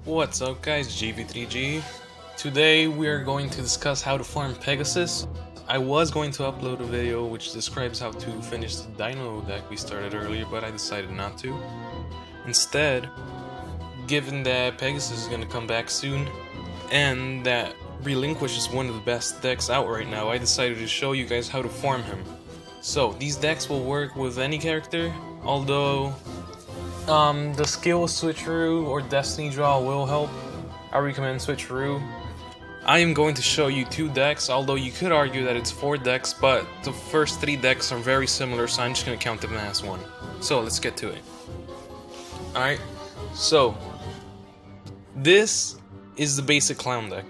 What's up guys, GV3G. Today we are going to discuss how to farm Pegasus. I was going to upload a video which describes how to finish the Dino deck we started earlier, but I decided not to. Instead, given that Pegasus is going to come back soon, and that Relinquish is one of the best decks out right now, I decided to show you guys how to farm him. So, these decks will work with any character, although the skill Switcheroo or Destiny Draw will help. I recommend Switcheroo. I am going to show you 2 decks, although you could argue that it's 4 decks, but the first 3 decks are very similar, so I'm just going to count them as one. So let's get to it. Alright, so this is the basic clown deck.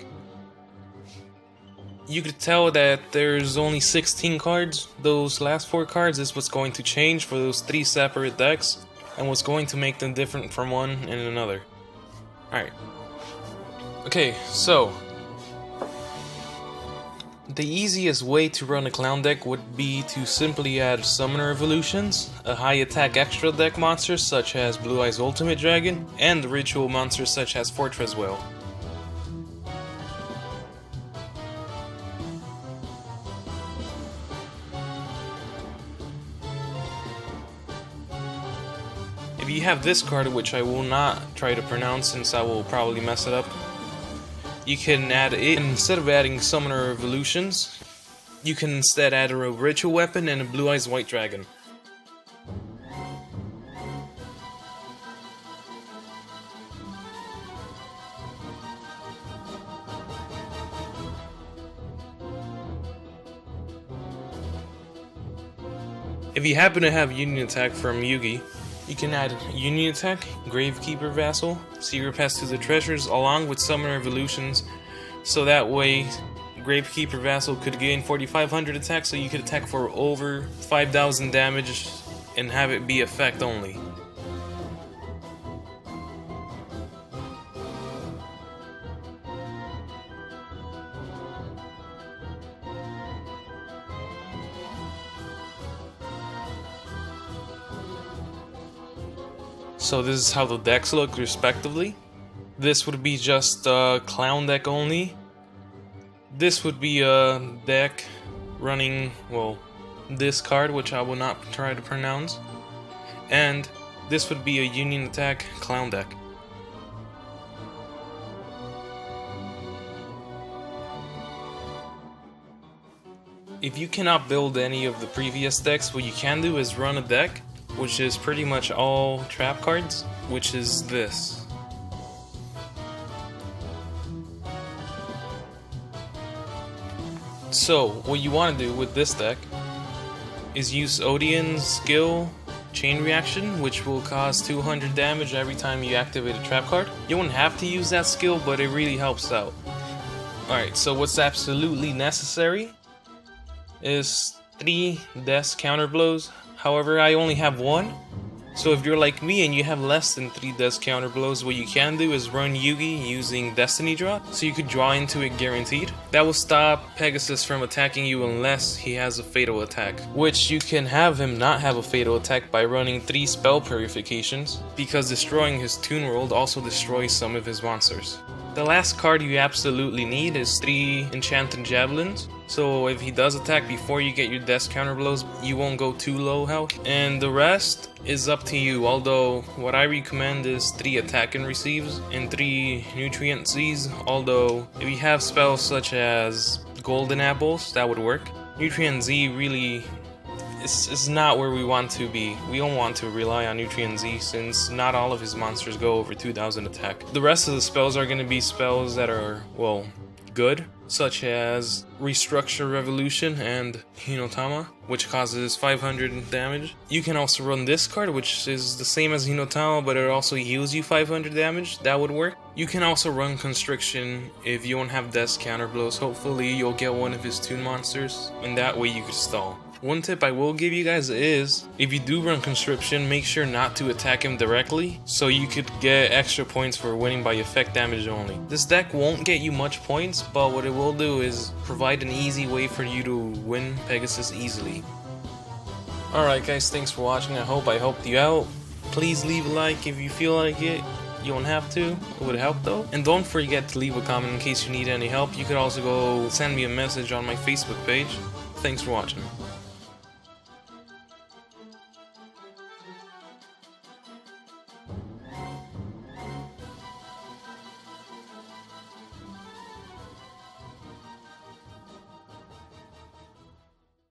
You could tell that there's only 16 cards. Those last 4 cards is what's going to change for those 3 separate decks, and what's going to make them different from one and another. Alright. Okay, so the easiest way to run a clown deck would be to simply add Summoner Evolutions, a high attack extra deck monster such as Blue Eyes Ultimate Dragon, and ritual monsters such as Fortress Whale. If you have this card, which I will not try to pronounce since I will probably mess it up, you can add it. Instead of adding Summoner Evolutions, you can instead add a Ritual Weapon and a Blue Eyes White Dragon. If you happen to have Union Attack from Yugi, you can add Union Attack, Gravekeeper Vassal, Secret Pass to the Treasures, along with Summoner Evolutions, so that way Gravekeeper Vassal could gain 4500 attack, so you could attack for over 5000 damage and have it be effect only. So this is how the decks look respectively. This would be just a clown deck only. This would be a deck running, well, this card, which I will not try to pronounce. And this would be a Union Attack clown deck. If you cannot build any of the previous decks, what you can do is run a deck which is pretty much all trap cards, which is this. So, what you want to do with this deck is use Odian's skill Chain Reaction, which will cause 200 damage every time you activate a trap card. You won't have to use that skill, but it really helps out. Alright, so what's absolutely necessary is 3 Death Counter Blows. However, I only have 1, so if you're like me and you have less than 3 Death Counter Blows, what you can do is run Yugi using Destiny Draw, so you could draw into it guaranteed. That will stop Pegasus from attacking you unless he has a fatal attack, which you can have him not have a fatal attack by running 3 Spell Purifications, because destroying his Toon World also destroys some of his monsters. The last card you absolutely need is 3 Enchanted Javelins. So if he does attack before you get your Death Counter Blows, you won't go too low health. And the rest is up to you, although what I recommend is 3 Attack and Receives and 3 Nutrient Z's, although if you have spells such as Golden Apples, that would work. Nutrient Z really is not where we want to be. We don't want to rely on Nutrient Z since not all of his monsters go over 2000 attack. The rest of the spells are going to be spells that are, well, good, such as Restructure Revolution and Hinotama, which causes 500 damage. You can also run this card, which is the same as Hinotama, but it also heals you 500 damage. That would work. You can also run Constriction if you don't have Death Counter Blows. Hopefully you'll get one of his Toon monsters, and that way you could stall. One tip I will give you guys is, if you do run Conscription, make sure not to attack him directly, so you could get extra points for winning by effect damage only. This deck won't get you much points, but what it will do is provide an easy way for you to win Pegasus easily. Alright guys, thanks for watching. I hope I helped you out. Please leave a like if you feel like it. You don't have to, it would help though. And don't forget to leave a comment in case you need any help. You could also go send me a message on my Facebook page. Thanks for watching.